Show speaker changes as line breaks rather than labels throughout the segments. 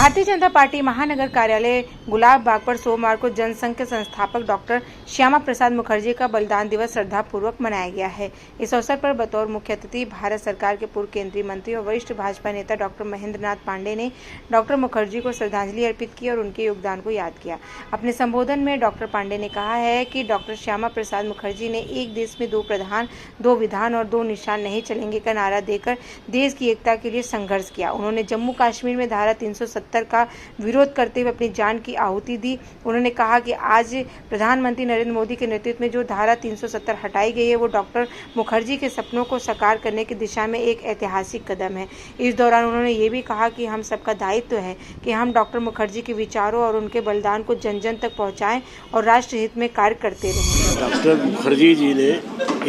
Bharatiya Janata party महानगर कार्यालय गुलाब बाग पर सोमवार को जनसंघ के संस्थापक डॉक्टर श्यामा प्रसाद मुखर्जी का बलिदान दिवस श्रद्धापूर्वक मनाया गया है। इस अवसर पर बतौर मुख्य अतिथि भारत सरकार के पूर्व केंद्रीय मंत्री और वरिष्ठ भाजपा नेता डॉक्टर महेंद्र नाथ पांडे ने डॉक्टर मुखर्जी को श्रद्धांजलि अर्पित की और उनके योगदान को याद किया। अपने संबोधन में डॉक्टर पांडे ने कहा है कि डॉक्टर श्यामा प्रसाद मुखर्जी ने एक देश में दो प्रधान, दो विधान और दो निशान नहीं चलेंगे का नारा देकर देश की एकता के लिए संघर्ष किया। उन्होंने जम्मू कश्मीर में धारा 370 का विरोध करते हुए अपनी जान की आहुति दी। उन्होंने कहा कि आज प्रधानमंत्री नरेंद्र मोदी के नेतृत्व में जो धारा 370 हटाई गई है वो डॉक्टर मुखर्जी के सपनों को साकार करने की दिशा में एक ऐतिहासिक कदम है। इस दौरान उन्होंने ये भी कहा कि हम सबका दायित्व है कि हम डॉक्टर मुखर्जी के विचारों और उनके बलिदान को जन जन तक पहुँचाएं और राष्ट्र हित में कार्य करते रहें।
डॉक्टर मुखर्जी जी ने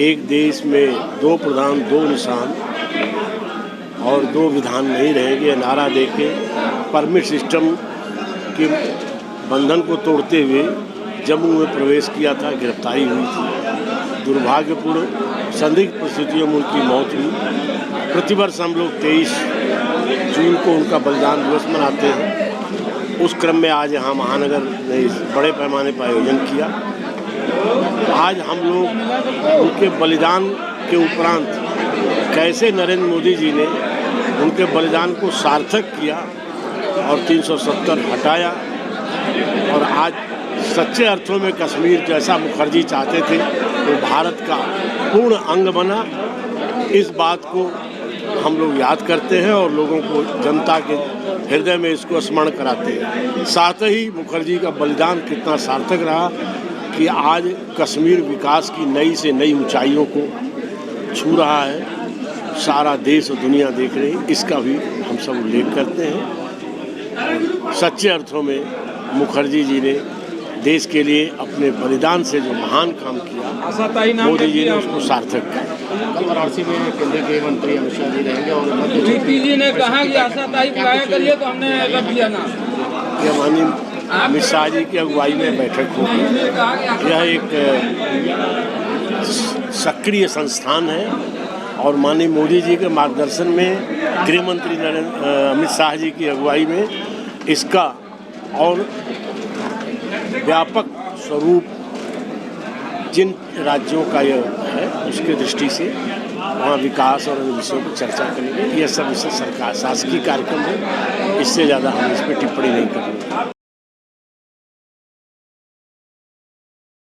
एक देश में दो प्रधान, दो निशान और दो विधान नहीं रहेंगे नारा देके परमिट सिस्टम के बंधन को तोड़ते हुए जम्मू में प्रवेश किया था। गिरफ्तारी हुई थी, दुर्भाग्यपूर्ण संदिग्ध परिस्थितियों में उनकी मौत हुई। प्रतिवर्ष हम लोग 23 जून को उनका बलिदान दिवस मनाते हैं। उस क्रम में आज यहाँ महानगर ने बड़े पैमाने पर आयोजन किया। आज हम लोग उनके बलिदान के उपरांत कैसे नरेंद्र मोदी जी ने उनके बलिदान को सार्थक किया और 370 हटाया और आज सच्चे अर्थों में कश्मीर जैसा मुखर्जी चाहते थे तो भारत का पूर्ण अंग बना। इस बात को हम लोग याद करते हैं और लोगों को, जनता के हृदय में इसको स्मरण कराते हैं। साथ ही मुखर्जी का बलिदान कितना सार्थक रहा कि आज कश्मीर विकास की नई से नई ऊंचाइयों को छू रहा है। सारा देश और दुनिया देख रही है, इसका भी हम सब उल्लेख करते हैं। सच्चे अर्थों में मुखर्जी जी ने देश के लिए अपने बलिदान से जो महान काम किया, मोदी जी ने उसको सार्थक किया।
कल वाराणसी में केंद्रीय गृह मंत्री अमित शाह जी रहेंगे और
नीति जी ने कहा कि आशाताई बुलाया करिए तो हमने रख लिया ना।
यह माननीय अमित शाह जी की अगुवाई में बैठक होगी। यह एक सक्रिय संस्थान है और माननीय मोदी जी के मार्गदर्शन में गृह मंत्री अमित शाह जी की अगुवाई में इसका और व्यापक स्वरूप जिन राज्यों का यह है उसके दृष्टि से वहाँ विकास और विषयों पर चर्चा करेंगे। यह सब इससे सरकार शासकीय कार्यक्रम है, इससे ज़्यादा हम इस पर टिप्पणी नहीं करेंगे।